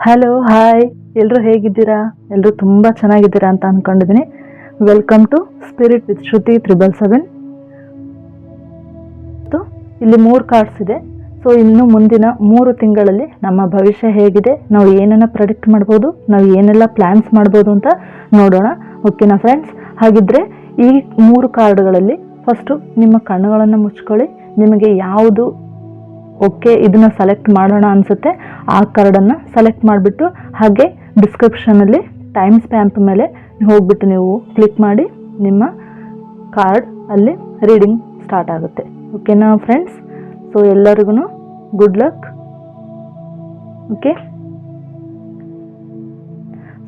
Hello hi, ಎಲ್ಲರೂ ಹೇಗಿದ್ದೀರಾ? ಎಲ್ಲರೂ ತುಂಬ ಚೆನ್ನಾಗಿದ್ದೀರಾ ಅಂತ ಅಂದ್ಕೊಂಡಿದ್ದೀನಿ. ವೆಲ್ಕಮ್ ಟು ಸ್ಪಿರಿಟ್ ವಿತ್ ಶ್ರುತಿ 777. ಇಲ್ಲಿ 3 ಕಾರ್ಡ್ಸ್ ಇದೆ. ಸೊ ಇನ್ನು ಮುಂದಿನ 3 ತಿಂಗಳಲ್ಲಿ ನಮ್ಮ ಭವಿಷ್ಯ ಹೇಗಿದೆ, ನಾವು ಏನನ್ನ ಪ್ರೆಡಿಕ್ಟ್ ಮಾಡ್ಬೋದು, ನಾವು ಏನೆಲ್ಲ ಪ್ಲ್ಯಾನ್ಸ್ ಮಾಡ್ಬೋದು ಅಂತ ನೋಡೋಣ. ಓಕೆನಾ ಫ್ರೆಂಡ್ಸ್? ಹಾಗಿದ್ರೆ ಈ 3 ಕಾರ್ಡ್ಗಳಲ್ಲಿ ಫಸ್ಟು ನಿಮ್ಮ ಕಣ್ಣುಗಳನ್ನು ಮುಚ್ಕೊಳ್ಳಿ. ನಿಮಗೆ ಯಾವುದು ಓಕೆ ಇದನ್ನ ಸೆಲೆಕ್ಟ್ ಮಾಡೋಣ ಅನಿಸುತ್ತೆ ಆ ಕಾರ್ಡನ್ನು ಸೆಲೆಕ್ಟ್ ಮಾಡಿಬಿಟ್ಟು ಹಾಗೆ ಡಿಸ್ಕ್ರಿಪ್ಷನಲ್ಲಿ ಟೈಮ್ ಸ್ಟ್ಯಾಂಪ್ ಮೇಲೆ ಹೋಗ್ಬಿಟ್ಟು ನೀವು ಕ್ಲಿಕ್ ಮಾಡಿ ನಿಮ್ಮ ಕಾರ್ಡ್ ಅಲ್ಲಿ ರೀಡಿಂಗ್ ಸ್ಟಾರ್ಟ್ ಆಗುತ್ತೆ. ಓಕೆನಾ ಫ್ರೆಂಡ್ಸ್? ಸೊ ಎಲ್ಲರಿಗೂ ಗುಡ್ ಲಕ್. ಓಕೆ,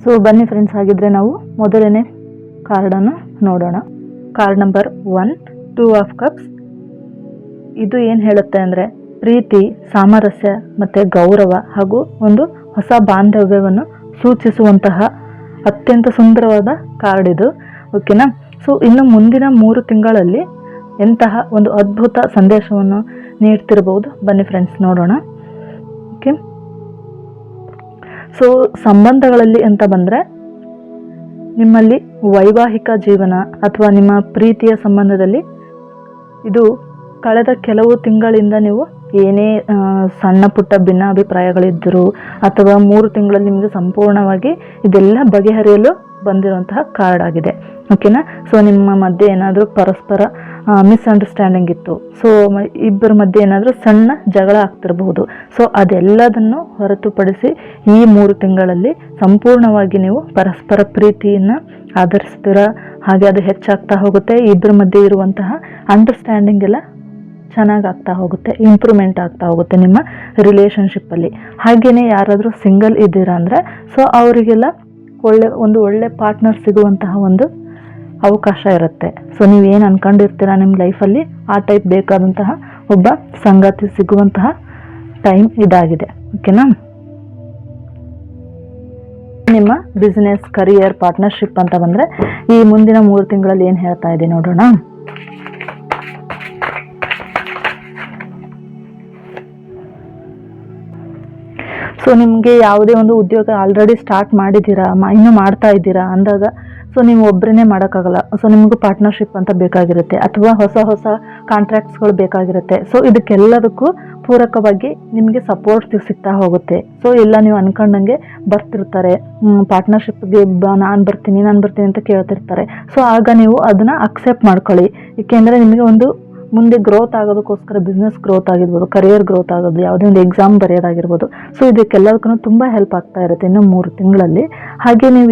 ಸೊ ಬನ್ನಿ ಫ್ರೆಂಡ್ಸ್, ಹಾಗಿದ್ರೆ ನಾವು ಮೊದಲನೇ ಕಾರ್ಡನ್ನು ನೋಡೋಣ. Card number 1, 2 of cups. ಇದು ಏನು ಹೇಳುತ್ತೆ ಅಂದರೆ ಪ್ರೀತಿ, ಸಾಮರಸ್ಯ ಮತ್ತು ಗೌರವ ಹಾಗೂ ಒಂದು ಹೊಸ ಬಾಂಧವ್ಯವನ್ನು ಸೂಚಿಸುವಂತಹ ಅತ್ಯಂತ ಸುಂದರವಾದ ಕಾರ್ಡ್ ಇದು. ಓಕೆನಾ? ಸೊ ಇನ್ನು ಮುಂದಿನ 3 ತಿಂಗಳಲ್ಲಿ ಎಂತಹ ಒಂದು ಅದ್ಭುತ ಸಂದೇಶವನ್ನು ನೀಡ್ತಿರಬಹುದು, ಬನ್ನಿ ಫ್ರೆಂಡ್ಸ್ ನೋಡೋಣ. ಓಕೆ, ಸೊ ಸಂಬಂಧಗಳಲ್ಲಿ ಅಂತ ಬಂದರೆ ನಿಮ್ಮಲ್ಲಿ ವೈವಾಹಿಕ ಜೀವನ ಅಥವಾ ನಿಮ್ಮ ಪ್ರೀತಿಯ ಸಂಬಂಧದಲ್ಲಿ ಇದು ಕಳೆದ ಕೆಲವು ತಿಂಗಳಿಂದ ನೀವು ಏನೇ ಸಣ್ಣ ಪುಟ್ಟ ಭಿನ್ನಾಭಿಪ್ರಾಯಗಳಿದ್ದರೂ ಅಥವಾ 3 ತಿಂಗಳಲ್ಲಿ ನಿಮಗೆ ಸಂಪೂರ್ಣವಾಗಿ ಇದೆಲ್ಲ ಬಗೆಹರಿಯಲು ಬಂದಿರುವಂತಹ ಕಾರ್ಡ್ ಆಗಿದೆ. ಓಕೆನಾ? ಸೊ ನಿಮ್ಮ ಮಧ್ಯೆ ಏನಾದರೂ ಪರಸ್ಪರ ಮಿಸ್ಅಂಡರ್ಸ್ಟ್ಯಾಂಡಿಂಗ್ ಇತ್ತು, ಸೊ ಇಬ್ಬರ ಮಧ್ಯೆ ಏನಾದರೂ ಸಣ್ಣ ಜಗಳ ಆಗ್ತಿರಬಹುದು. ಸೊ ಅದೆಲ್ಲದನ್ನು ಹೊರತುಪಡಿಸಿ ಈ 3 ತಿಂಗಳಲ್ಲಿ ಸಂಪೂರ್ಣವಾಗಿ ನೀವು ಪರಸ್ಪರ ಪ್ರೀತಿಯನ್ನು ಆಧರಿಸ್ತೀರ. ಹಾಗೆ ಅದು ಹೆಚ್ಚಾಗ್ತಾ ಹೋಗುತ್ತೆ. ಇಬ್ಬರ ಮಧ್ಯೆ ಇರುವಂತಹ ಅಂಡರ್ಸ್ಟ್ಯಾಂಡಿಂಗ್ ಎಲ್ಲ ಚೆನ್ನಾಗಿ ಆಗ್ತಾ ಹೋಗುತ್ತೆ, ಇಂಪ್ರೂವ್ಮೆಂಟ್ ಆಗ್ತಾ ಹೋಗುತ್ತೆ ನಿಮ್ಮ ರಿಲೇಷನ್ಶಿಪ್ಪಲ್ಲಿ. ಹಾಗೆಯೇ ಯಾರಾದರೂ ಸಿಂಗಲ್ ಇದ್ದೀರಾ ಅಂದರೆ ಸೊ ಅವರಿಗೆಲ್ಲ ಒಳ್ಳೆ ಪಾರ್ಟ್ನರ್ ಸಿಗುವಂತಹ ಒಂದು ಅವಕಾಶ ಇರುತ್ತೆ. ಸೊ ನೀವೇನು ಅನ್ಕೊಂಡಿರ್ತೀರ ನಿಮ್ಮ ಲೈಫಲ್ಲಿ ಆ ಟೈಪ್ ಬೇಕಾದಂತಹ ಒಬ್ಬ ಸಂಗಾತಿ ಸಿಗುವಂತಹ ಟೈಮ್ ಇದಾಗಿದೆ. ಓಕೆನಾ? ನಿಮ್ಮ ಬಿಸ್ನೆಸ್, ಕರಿಯರ್, ಪಾರ್ಟ್ನರ್ಶಿಪ್ ಅಂತ ಬಂದರೆ ಈ ಮುಂದಿನ 3 ತಿಂಗಳಲ್ಲಿ ಏನು ಹೇಳ್ತಾ ಇದೆ ನೋಡೋಣ. ಸೊ ನಿಮಗೆ ಯಾವುದೇ ಒಂದು ಉದ್ಯೋಗ ಆಲ್ರೆಡಿ ಸ್ಟಾರ್ಟ್ ಮಾಡಿದ್ದೀರಾ, ಇನ್ನೂ ಮಾಡ್ತಾ ಇದ್ದೀರಾ ಅಂದಾಗ ಸೊ ನೀವು ಒಬ್ಬರೇ ಮಾಡೋಕ್ಕಾಗಲ್ಲ. ಸೊ ನಿಮಗೂ ಪಾರ್ಟ್ನರ್ಶಿಪ್ ಅಂತ ಬೇಕಾಗಿರುತ್ತೆ ಅಥವಾ ಹೊಸ ಕಾಂಟ್ರಾಕ್ಟ್ಸ್ಗಳು ಬೇಕಾಗಿರುತ್ತೆ. ಸೊ ಇದಕ್ಕೆಲ್ಲದಕ್ಕೂ ಪೂರಕವಾಗಿ ನಿಮಗೆ ಸಪೋರ್ಟ್ ಸಿಗ್ತಾ ಹೋಗುತ್ತೆ. ಸೊ ಎಲ್ಲ ನೀವು ಅನ್ಕೊಂಡಂಗೆ ಬರ್ತಿರ್ತಾರೆ, ಪಾರ್ಟ್ನರ್ಶಿಪ್ಗೆ ನಾನು ಬರ್ತೀನಿ ಅಂತ ಕೇಳ್ತಿರ್ತಾರೆ. ಸೊ ಆಗ ನೀವು ಅದನ್ನು ಅಕ್ಸೆಪ್ಟ್ ಮಾಡ್ಕೊಳ್ಳಿ. ಏಕೆಂದರೆ ನಿಮಗೆ ಒಂದು ಮುಂದೆ ಗ್ರೋತ್ ಆಗೋದಕ್ಕೋಸ್ಕರ ಬಿಸ್ನೆಸ್ ಗ್ರೋತ್ ಆಗಿರ್ಬೋದು, ಕರಿಯರ್ ಗ್ರೋತ್ ಆಗೋದು, ಯಾವುದೇ ಒಂದು ಎಕ್ಸಾಮ್ ಬರೆಯೋದಾಗಿರ್ಬೋದು. ಸೊ ಇದಕ್ಕೆಲ್ಲದಕ್ಕೂ ತುಂಬ ಹೆಲ್ಪ್ ಆಗ್ತಾ ಇರುತ್ತೆ ಇನ್ನು 3 ತಿಂಗಳಲ್ಲಿ. ಹಾಗೆ ನೀವು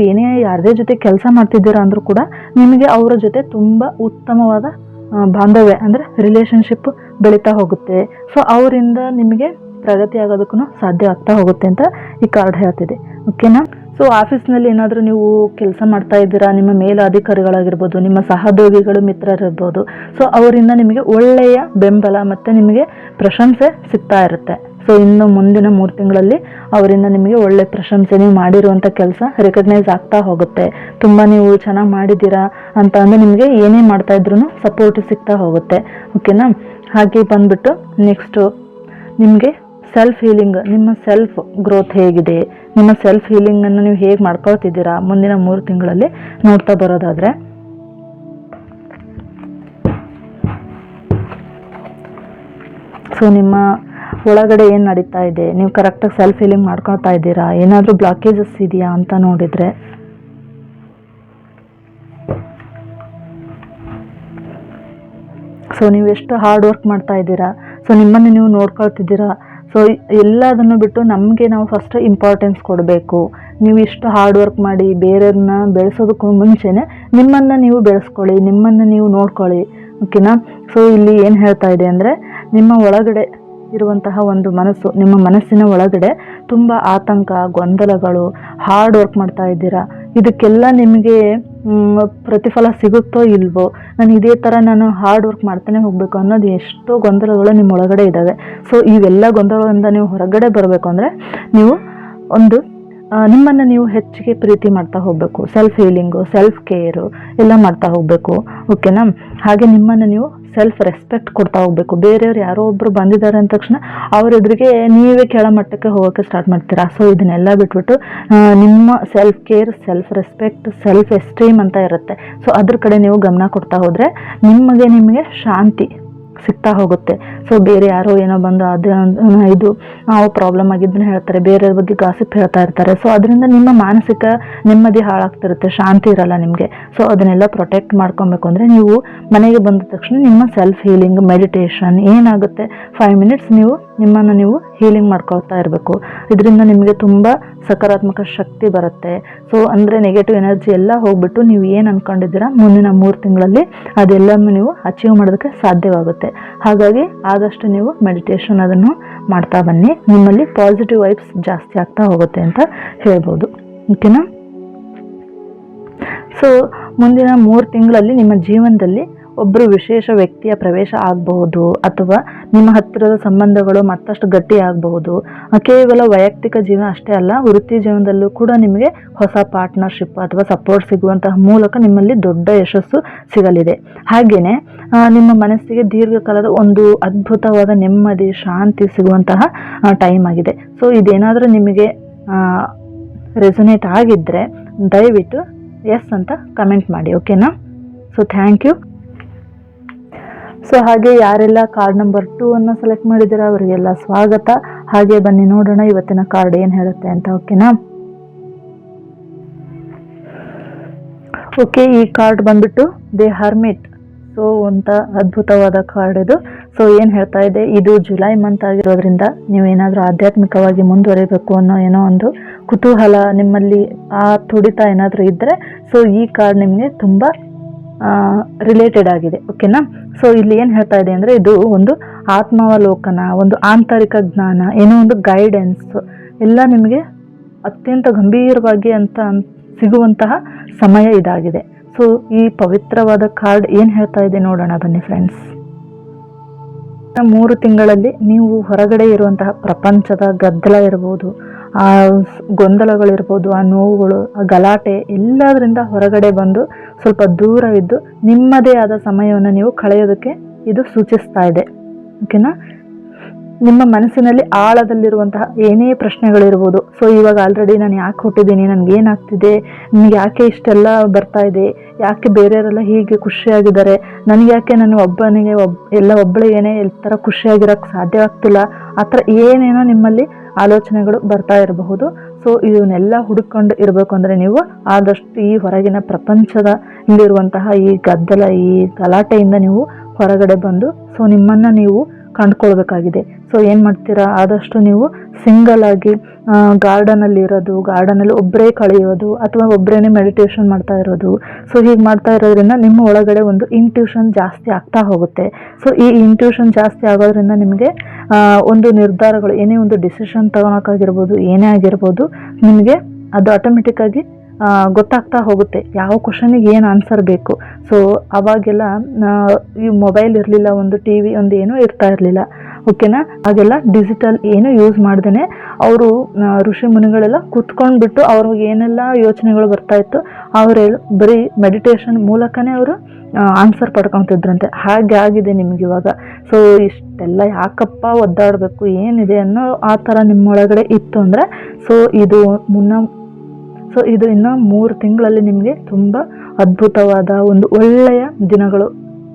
ಯಾರದೇ ಜೊತೆ ಕೆಲಸ ಮಾಡ್ತಿದ್ದೀರಾ ಅಂದರೂ ಕೂಡ ನಿಮಗೆ ಅವರ ಜೊತೆ ತುಂಬ ಉತ್ತಮವಾದ ಬಾಂಧವ್ಯ ಅಂದರೆ ರಿಲೇಷನ್ಶಿಪ್ ಬೆಳೀತಾ ಹೋಗುತ್ತೆ. ಸೊ ಅವರಿಂದ ನಿಮಗೆ ಪ್ರಗತಿ ಆಗೋದಕ್ಕೂ ಸಾಧ್ಯ ಆಗ್ತಾ ಹೋಗುತ್ತೆ ಅಂತ ಈ ಕಾರ್ಡ್ ಹೇಳ್ತಿದೆ. ಓಕೆನಾ? ಸೊ ಆಫೀಸ್ನಲ್ಲಿ ಏನಾದರೂ ನೀವು ಕೆಲಸ ಮಾಡ್ತಾ ಇದ್ದೀರಾ, ನಿಮ್ಮ ಮೇಲಧಿಕಾರಿಗಳಾಗಿರ್ಬೋದು, ನಿಮ್ಮ ಸಹೋದ್ಯೋಗಿಗಳು, ಮಿತ್ರರಿರ್ಬೋದು. ಸೊ ಅವರಿಂದ ನಿಮಗೆ ಒಳ್ಳೆಯ ಬೆಂಬಲ ಮತ್ತು ನಿಮಗೆ ಪ್ರಶಂಸೆ ಸಿಗ್ತಾ ಇರುತ್ತೆ. ಸೊ ಇನ್ನು ಮುಂದಿನ 3 ತಿಂಗಳಲ್ಲಿ ಅವರಿಂದ ನಿಮಗೆ ಒಳ್ಳೆ ಪ್ರಶಂಸೆ, ನೀವು ಮಾಡಿರುವಂಥ ಕೆಲಸ ರೆಕಗ್ನೈಸ್ ಆಗ್ತಾ ಹೋಗುತ್ತೆ. ತುಂಬ ನೀವು ಚೆನ್ನಾಗಿ ಮಾಡಿದ್ದೀರಾ ಅಂತ ಅಂದರೆ ನಿಮಗೆ ಏನೇ ಮಾಡ್ತಾ ಇದ್ರೂ ಸಪೋರ್ಟ್ ಸಿಗ್ತಾ ಹೋಗುತ್ತೆ. ಓಕೆನಾ? ಹಾಗೆ ಬಂದ್ಬಿಟ್ಟು ನೆಕ್ಸ್ಟು ನಿಮಗೆ ಸೆಲ್ಫ್ ಹೀಲಿಂಗ್, ನಿಮ್ಮ ಸೆಲ್ಫ್ ಗ್ರೋತ್ ಹೇಗಿದೆ, ನಿಮ್ಮ ಸೆಲ್ಫ್ ಹೀಲಿಂಗನ್ನು ನೀವು ಹೇಗೆ ಮಾಡ್ಕೊಳ್ತಿದ್ದೀರಾ ಮುಂದಿನ 3 ತಿಂಗಳಲ್ಲಿ ನೋಡ್ತಾ ಬರೋದಾದರೆ ಸೊ ನಿಮ್ಮ ಒಳಗಡೆ ಏನು ನಡೀತಾ ಇದೆ, ನೀವು ಕರೆಕ್ಟಾಗಿ ಸೆಲ್ಫ್ ಹೀಲಿಂಗ್ ಮಾಡ್ಕೊಳ್ತಾ ಇದ್ದೀರಾ, ಏನಾದರೂ ಬ್ಲಾಕೇಜಸ್ ಇದೆಯಾ ಅಂತ ನೋಡಿದರೆ ಸೊ ನೀವು ಎಷ್ಟು ಹಾರ್ಡ್ ವರ್ಕ್ ಮಾಡ್ತಾ ಇದ್ದೀರಾ, ಸೊ ನಿಮ್ಮನ್ನು ನೀವು ನೋಡ್ಕೊಳ್ತಿದ್ದೀರಾ. ಸೊ ಎಲ್ಲದನ್ನು ಬಿಟ್ಟು ನಮಗೆ ನಾವು ಫಸ್ಟ್ ಇಂಪಾರ್ಟೆನ್ಸ್ ಕೊಡಬೇಕು. ನೀವು ಇಷ್ಟು ಹಾರ್ಡ್ ವರ್ಕ್ ಮಾಡಿ ಬೇರೆಯವ್ರನ್ನ ಬೆಳೆಸೋದಕ್ಕೂ ಮುಂಚೆನೇ ನಿಮ್ಮನ್ನು ನೀವು ಬೆಳೆಸ್ಕೊಳ್ಳಿ, ನಿಮ್ಮನ್ನು ನೀವು ನೋಡ್ಕೊಳ್ಳಿ. ಓಕೆನಾ? ಸೊ ಇಲ್ಲಿ ಏನು ಹೇಳ್ತಾ ಇದೆ ಅಂದರೆ ನಿಮ್ಮ ಒಳಗಡೆ ಇರುವಂತಹ ಒಂದು ಮನಸ್ಸು, ನಿಮ್ಮ ಮನಸ್ಸಿನ ಒಳಗಡೆ ತುಂಬ ಆತಂಕ, ಗೊಂದಲಗಳು, ಹಾರ್ಡ್ ವರ್ಕ್ ಮಾಡ್ತಾ ಇದ್ದೀರಾ. ಇದಕ್ಕೆಲ್ಲ ನಿಮಗೆ ಪ್ರತಿಫಲ ಸಿಗುತ್ತೋ ಇಲ್ವೋ, ನಾನು ಇದೇ ಥರ ನಾನು ಹಾರ್ಡ್ ವರ್ಕ್ ಮಾಡ್ತಾನೆ ಹೋಗಬೇಕು ಅನ್ನೋದು ಎಷ್ಟೋ ಗೊಂದಲಗಳು ನಿಮ್ಮ ಒಳಗಡೆ ಇದ್ದಾವೆ. ಸೊ ಇವೆಲ್ಲ ಗೊಂದಲಗಳಿಂದ ನೀವು ಹೊರಗಡೆ ಬರಬೇಕು ಅಂದರೆ ನೀವು ಒಂದು ನಿಮ್ಮನ್ನು ನೀವು ಹೆಚ್ಚಿಗೆ ಪ್ರೀತಿ ಮಾಡ್ತಾ ಹೋಗಬೇಕು. ಸೆಲ್ಫ್ ಹೀಲಿಂಗು, ಸೆಲ್ಫ್ ಕೇರು ಎಲ್ಲ ಮಾಡ್ತಾ ಹೋಗಬೇಕು. ಓಕೆನಾ? ಹಾಗೆ ನಿಮ್ಮನ್ನು ನೀವು ಸೆಲ್ಫ್ ರೆಸ್ಪೆಕ್ಟ್ ಕೊಡ್ತಾ ಹೋಗಬೇಕು. ಬೇರೆಯವ್ರು ಯಾರೋ ಒಬ್ಬರು ಬಂದಿದ್ದಾರೆ ಅಂದ ತಕ್ಷಣ ಅವ್ರ ಎದುರಿಗೆ ನೀವೇ ಕೆಳಮಟ್ಟಕ್ಕೆ ಹೋಗೋಕ್ಕೆ ಸ್ಟಾರ್ಟ್ ಮಾಡ್ತೀರಾ. ಸೊ ಇದನ್ನೆಲ್ಲ ಬಿಟ್ಬಿಟ್ಟು ನಿಮ್ಮ self care, self respect, self esteem ಅಂತ ಇರುತ್ತೆ. ಸೊ ಅದ್ರ ಕಡೆ ನೀವು ಗಮನ ಕೊಡ್ತಾ ಹೋದರೆ ನಿಮಗೆ ಶಾಂತಿ ಸಿಗ್ತಾ ಹೋಗುತ್ತೆ. ಸೊ ಬೇರೆ ಯಾರೋ ಏನೋ ಬಂದು ಇದು ಪ್ರಾಬ್ಲಮ್ ಆಗಿದ್ದನ್ನ ಹೇಳ್ತಾರೆ, ಬೇರೆಯವ್ರ ಬಗ್ಗೆ ಗಾಸಿಪ್ ಹೇಳ್ತಾ ಇರ್ತಾರೆ. ಸೊ ಅದರಿಂದ ನಿಮ್ಮ ಮಾನಸಿಕ ನೆಮ್ಮದಿ ಹಾಳಾಗ್ತಿರುತ್ತೆ, ಶಾಂತಿ ಇರಲ್ಲ ನಿಮಗೆ. ಸೊ ಅದನ್ನೆಲ್ಲ ಪ್ರೊಟೆಕ್ಟ್ ಮಾಡ್ಕೊಬೇಕು ಅಂದರೆ ನೀವು ಮನೆಗೆ ಬಂದ ತಕ್ಷಣ ನಿಮ್ಮ ಸೆಲ್ಫ್ ಹೀಲಿಂಗ್, ಮೆಡಿಟೇಷನ್ ಏನಾಗುತ್ತೆ 5 ಮಿನಿಟ್ಸ್ ನೀವು ನಿಮ್ಮನ್ನು ನೀವು ಹೀಲಿಂಗ್ ಮಾಡ್ಕೊಳ್ತಾ ಇರಬೇಕು. ಇದರಿಂದ ನಿಮಗೆ ತುಂಬ ಸಕಾರಾತ್ಮಕ ಶಕ್ತಿ ಬರುತ್ತೆ. ಸೊ ಅಂದರೆ ನೆಗೆಟಿವ್ ಎನರ್ಜಿ ಎಲ್ಲ ಹೋಗ್ಬಿಟ್ಟು ನೀವು ಏನು ಅಂದ್ಕೊಂಡಿದ್ದೀರಾ ಮುಂದಿನ 3 ತಿಂಗಳಲ್ಲಿ ಅದೆಲ್ಲನೂ ನೀವು ಅಚೀವ್ ಮಾಡೋದಕ್ಕೆ ಸಾಧ್ಯವಾಗುತ್ತೆ. ಹಾಗಾಗಿ ಆದಷ್ಟು ನೀವು ಮೆಡಿಟೇಷನ್ ಅದನ್ನು ಮಾಡ್ತಾ ಬನ್ನಿ. ನಿಮ್ಮಲ್ಲಿ ಪಾಸಿಟಿವ್ ವೈಬ್ಸ್ ಜಾಸ್ತಿ ಆಗ್ತಾ ಹೋಗುತ್ತೆ ಅಂತ ಹೇಳ್ಬೋದು. ಓಕೆನಾ? ಸೊ ಮುಂದಿನ 3 ತಿಂಗಳಲ್ಲಿ ನಿಮ್ಮ ಜೀವನದಲ್ಲಿ ಒಬ್ಬರು ವಿಶೇಷ ವ್ಯಕ್ತಿಯ ಪ್ರವೇಶ ಆಗಬಹುದು, ಅಥವಾ ನಿಮ್ಮ ಹತ್ತಿರದ ಸಂಬಂಧಗಳು ಮತ್ತಷ್ಟು ಗಟ್ಟಿ ಆಗಬಹುದು. ಕೇವಲ ವೈಯಕ್ತಿಕ ಜೀವನ ಅಷ್ಟೇ ಅಲ್ಲ, ವೃತ್ತಿ ಜೀವನದಲ್ಲೂ ಕೂಡ ನಿಮಗೆ ಹೊಸ ಪಾರ್ಟ್ನರ್ಶಿಪ್ ಅಥವಾ ಸಪೋರ್ಟ್ ಸಿಗುವಂತಹ ಮೂಲಕ ನಿಮ್ಮಲ್ಲಿ ದೊಡ್ಡ ಯಶಸ್ಸು ಸಿಗಲಿದೆ. ಹಾಗೆಯೇ ನಿಮ್ಮ ಮನಸ್ಸಿಗೆ ದೀರ್ಘಕಾಲದ ಒಂದು ಅದ್ಭುತವಾದ ನೆಮ್ಮದಿ, ಶಾಂತಿ ಸಿಗುವಂತಹ ಟೈಮ್ ಆಗಿದೆ. ಸೊ ಇದೇನಾದರೂ ನಿಮಗೆ ರೆಸೊನೇಟ್ ಆಗಿದ್ದರೆ ದಯವಿಟ್ಟು ಎಸ್ ಅಂತ ಕಮೆಂಟ್ ಮಾಡಿ. ಓಕೆನಾ? So thank you. ಸೊ ಹಾಗೆ ಯಾರೆಲ್ಲ ಕಾರ್ಡ್ ನಂಬರ್ 2 ಅನ್ನು ಸೆಲೆಕ್ಟ್ ಮಾಡಿದ್ದೀರಾ ಅವರಿಗೆಲ್ಲ ಸ್ವಾಗತ. ಹಾಗೆ ಬನ್ನಿ ನೋಡೋಣ ಇವತ್ತಿನ ಕಾರ್ಡ್ ಏನು ಹೇಳುತ್ತೆ ಅಂತ. ಓಕೆನಾ? ಓಕೆ, ಈ ಕಾರ್ಡ್ ಬಂದ್ಬಿಟ್ಟು ದಿ ಹರ್ಮಿಟ್. ಸೊ ಒಂಥ ಅದ್ಭುತವಾದ ಕಾರ್ಡ್ ಇದು. ಸೊ ಏನು ಹೇಳ್ತಾ ಇದೆ, ಇದು ಜುಲೈ ಮಂತ್ ಆಗಿರೋದ್ರಿಂದ ನೀವೇನಾದರೂ ಆಧ್ಯಾತ್ಮಿಕವಾಗಿ ಮುಂದುವರಿಬೇಕು ಅನ್ನೋ ಏನೋ ಒಂದು ಕುತೂಹಲ ನಿಮ್ಮಲ್ಲಿ ಆ ತುಡಿತ ಏನಾದರೂ ಇದ್ದರೆ ಸೊ ಈ ಕಾರ್ಡ್ ನಿಮಗೆ ತುಂಬ ರಿಲೇಟೆಡ್ ಆಗಿದೆ. ಓಕೆನಾ? ಸೊ ಇಲ್ಲಿ ಏನು ಹೇಳ್ತಾ ಇದೆ ಅಂದರೆ ಇದು ಒಂದು ಆತ್ಮಾವಲೋಕನ, ಒಂದು ಆಂತರಿಕ ಜ್ಞಾನ, ಏನೋ ಒಂದು ಗೈಡೆನ್ಸ್ ಎಲ್ಲ ನಿಮಗೆ ಅತ್ಯಂತ ಗಂಭೀರವಾಗಿ ಅಂತ ಸಿಗುವಂತಹ ಸಮಯ ಇದಾಗಿದೆ. ಸೊ ಈ ಪವಿತ್ರವಾದ ಕಾರ್ಡ್ ಏನು ಹೇಳ್ತಾ ಇದೆ ನೋಡೋಣ ಬನ್ನಿ ಫ್ರೆಂಡ್ಸ್. 3 ತಿಂಗಳಲ್ಲಿ ನೀವು ಹೊರಗಡೆ ಇರುವಂತಹ ಪ್ರಪಂಚದ ಗದ್ದಲ ಇರ್ಬೋದು, ಆ ಗೊಂದಲಗಳಿರ್ಬೋದು, ಆ ನೋವುಗಳು, ಆ ಗಲಾಟೆ ಎಲ್ಲದರಿಂದ ಹೊರಗಡೆ ಬಂದು ಸ್ವಲ್ಪ ದೂರವಿದ್ದು ನಿಮ್ಮದೇ ಆದ ಸಮಯವನ್ನು ನೀವು ಕಳೆಯೋದಕ್ಕೆ ಇದು ಸೂಚಿಸ್ತಾ ಇದೆ. ಓಕೆನಾ? ನಿಮ್ಮ ಮನಸ್ಸಿನಲ್ಲಿ ಆಳದಲ್ಲಿರುವಂತಹ ಏನೇ ಪ್ರಶ್ನೆಗಳಿರ್ಬೋದು. ಸೊ ಇವಾಗ ಆಲ್ರೆಡಿ ನಾನು ಯಾಕೆ ಹುಟ್ಟಿದ್ದೀನಿ, ನನಗೇನಾಗ್ತಿದೆ, ನನಗೆ ಯಾಕೆ ಇಷ್ಟೆಲ್ಲ ಬರ್ತಾ ಇದೆ, ಯಾಕೆ ಬೇರೆಯವರೆಲ್ಲ ಹೀಗೆ ಖುಷಿಯಾಗಿದ್ದಾರೆ, ನನಗೆ ಯಾಕೆ ನಾನು ಒಬ್ಬನಿಗೆ ಒಬ್ಬಳಿಗೇನೆ ಈ ಥರ ಖುಷಿಯಾಗಿರೋಕ್ಕೆ ಸಾಧ್ಯವಾಗ್ತಿಲ್ಲ, ಆ ಥರ ಏನೇನೋ ನಿಮ್ಮಲ್ಲಿ ಆಲೋಚನೆಗಳು ಬರ್ತಾ ಇರಬಹುದು. ಸೊ ಇವನ್ನೆಲ್ಲ ಹುಡುಕೊಂಡು ಇರಬೇಕು ಅಂದರೆ ನೀವು ಆದಷ್ಟು ಈ ಹೊರಗಿನ ಪ್ರಪಂಚದ ಇಲ್ಲಿರುವಂತಹ ಈ ಗದ್ದಲ, ಈ ಗಲಾಟೆಯಿಂದ ನೀವು ಹೊರಗಡೆ ಬಂದು ಸೊ ನಿಮ್ಮನ್ನು ನೀವು ಕಂಡುಕೊಳ್ಬೇಕಾಗಿದೆ. ಸೊ ಏನು ಮಾಡ್ತೀರಾ, ಆದಷ್ಟು ನೀವು ಸಿಂಗಲ್ ಆಗಿ ಗಾರ್ಡನಲ್ಲಿ ಇರೋದು, ಗಾರ್ಡನಲ್ಲಿ ಒಬ್ಬರೇ ಕಳೆಯೋದು, ಅಥವಾ ಒಬ್ಬರೇ ಮೆಡಿಟೇಷನ್ ಮಾಡ್ತಾ ಇರೋದು. ಸೊ ಹೀಗೆ ಮಾಡ್ತಾ ಇರೋದ್ರಿಂದ ನಿಮ್ಮ ಒಳಗಡೆ ಒಂದು ಇಂಟ್ಯೂಷನ್ ಜಾಸ್ತಿ ಆಗ್ತಾ ಹೋಗುತ್ತೆ. ಸೊ ಈ ಇಂಟ್ಯೂಷನ್ ಜಾಸ್ತಿ ಆಗೋದ್ರಿಂದ ನಿಮಗೆ ಒಂದು ನಿರ್ಧಾರಗಳು, ಏನೇ ಒಂದು ಡಿಸಿಷನ್ ತಗೊಳಕ್ಕಾಗಿರ್ಬೋದು, ಏನೇ ಆಗಿರ್ಬೋದು, ನಿಮಗೆ ಅದು ಆಟೋಮೆಟಿಕ್ಕಾಗಿ ಗೊತ್ತಾಗ್ತಾ ಹೋಗುತ್ತೆ ಯಾವ ಕ್ವಶನಿಗೆ ಏನು ಆನ್ಸರ್ ಬೇಕು. ಸೊ ಅವಾಗೆಲ್ಲ ಈ ಮೊಬೈಲ್ ಇರಲಿಲ್ಲ, ಒಂದು TV ಒಂದು ಏನೂ ಇರ್ತಾ ಇರಲಿಲ್ಲ. ಓಕೆನಾ? ಹಾಗೆಲ್ಲ ಡಿಜಿಟಲ್ ಏನು ಯೂಸ್ ಮಾಡ್ದೇ ಅವರು ಋಷಿ ಮುನಿಗಳೆಲ್ಲ ಕೂತ್ಕೊಂಡ್ಬಿಟ್ಟು ಅವ್ರಿಗೆ ಏನೆಲ್ಲ ಯೋಚನೆಗಳು ಬರ್ತಾ ಇತ್ತು ಅವರೆಲ್ಲ ಬರೀ ಮೆಡಿಟೇಷನ್ ಮೂಲಕನೇ ಅವರು ಆನ್ಸರ್ ಪಡ್ಕೊತಿದ್ರಂತೆ. ಹಾಗೆ ಆಗಿದೆ ನಿಮ್ಗೆ ಇವಾಗ. ಸೊ ಇಷ್ಟೆಲ್ಲ ಯಾಕಪ್ಪ ಒದ್ದಾಡಬೇಕು, ಏನಿದೆ ಅನ್ನೋ ಆ ಥರ ನಿಮ್ಮೊಳಗಡೆ ಇತ್ತು ಅಂದರೆ ಸೊ ಇದು ಇನ್ನು 3 ತಿಂಗಳಲ್ಲಿ ನಿಮಗೆ ತುಂಬ ಅದ್ಭುತವಾದ ಒಂದು ಒಳ್ಳೆಯ ದಿನಗಳು.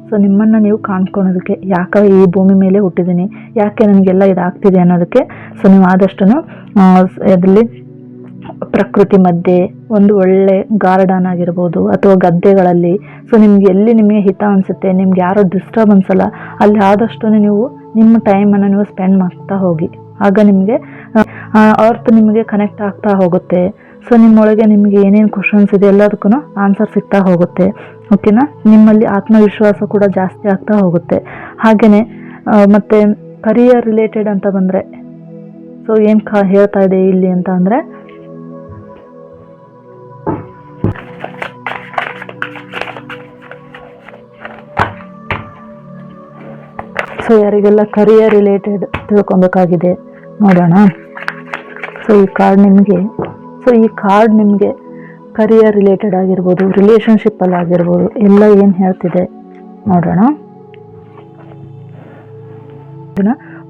ಸೊ ನಿಮ್ಮನ್ನು ನೀವು ಕಾಣ್ಕೊಳೋದಕ್ಕೆ, ಯಾಕೆ ಈ ಭೂಮಿ ಮೇಲೆ ಹುಟ್ಟಿದ್ದೀನಿ, ಯಾಕೆ ನನಗೆಲ್ಲ ಇದಾಗ್ತಿದೆ ಅನ್ನೋದಕ್ಕೆ. ಸೊ ನೀವು ಆದಷ್ಟು ಅದರಲ್ಲಿ ಪ್ರಕೃತಿ ಮಧ್ಯೆ ಒಂದು ಒಳ್ಳೆ ಗಾರ್ಡನ್ ಆಗಿರ್ಬೋದು ಅಥವಾ ಗದ್ದೆಗಳಲ್ಲಿ, ಸೊ ನಿಮಗೆ ಹಿತ ಅನಿಸುತ್ತೆ, ನಿಮ್ಗೆ ಯಾರೋ ಡಿಸ್ಟರ್ಬೆನ್ಸ್ ಅಲ್ಲ, ಅಲ್ಲಿ ಆದಷ್ಟು ನೀವು ನಿಮ್ಮ ಟೈಮನ್ನು ನೀವು ಸ್ಪೆಂಡ್ ಮಾಡ್ತಾ ಹೋಗಿ. ಆಗ ನಿಮಗೆ ಅರ್ತ್ ನಿಮಗೆ ಕನೆಕ್ಟ್ ಆಗ್ತಾ ಹೋಗುತ್ತೆ. ಸೊ ನಿಮ್ಮೊಳಗೆ ನಿಮಗೆ ಏನೇನು ಕ್ವಶನ್ಸ್ ಇದೆ ಎಲ್ಲದಕ್ಕೂ ಆನ್ಸರ್ ಸಿಗ್ತಾ ಹೋಗುತ್ತೆ. ಓಕೆನಾ? ನಿಮ್ಮಲ್ಲಿ ಆತ್ಮವಿಶ್ವಾಸ ಕೂಡ ಜಾಸ್ತಿ ಆಗ್ತಾ ಹೋಗುತ್ತೆ. ಹಾಗೆಯೇ ಮತ್ತು ಕರಿಯರ್ ರಿಲೇಟೆಡ್ ಅಂತ ಬಂದರೆ ಸೊ ಏನು ಹೇಳ್ತಾ ಇದೆ ಇಲ್ಲಿ ಅಂತ ಅಂದರೆ, ಸೊ ಯಾರಿಗೆಲ್ಲ ಕರಿಯರ್ ರಿಲೇಟೆಡ್ ತಿಳ್ಕೊಬೇಕಾಗಿದೆ ನೋಡೋಣ. ಸೊ ಈ ಕಾರ್ಡ್ ನಿಮಗೆ ಸೊ ಈ ಕಾರ್ಡ್ ನಿಮಗೆ ಕರಿಯರ್ ರಿಲೇಟೆಡ್ ಆಗಿರ್ಬೋದು, ರಿಲೇಷನ್ಶಿಪ್ಪಲ್ಲಿ ಆಗಿರ್ಬೋದು, ಎಲ್ಲ ಏನು ಹೇಳ್ತಿದೆ ನೋಡೋಣ.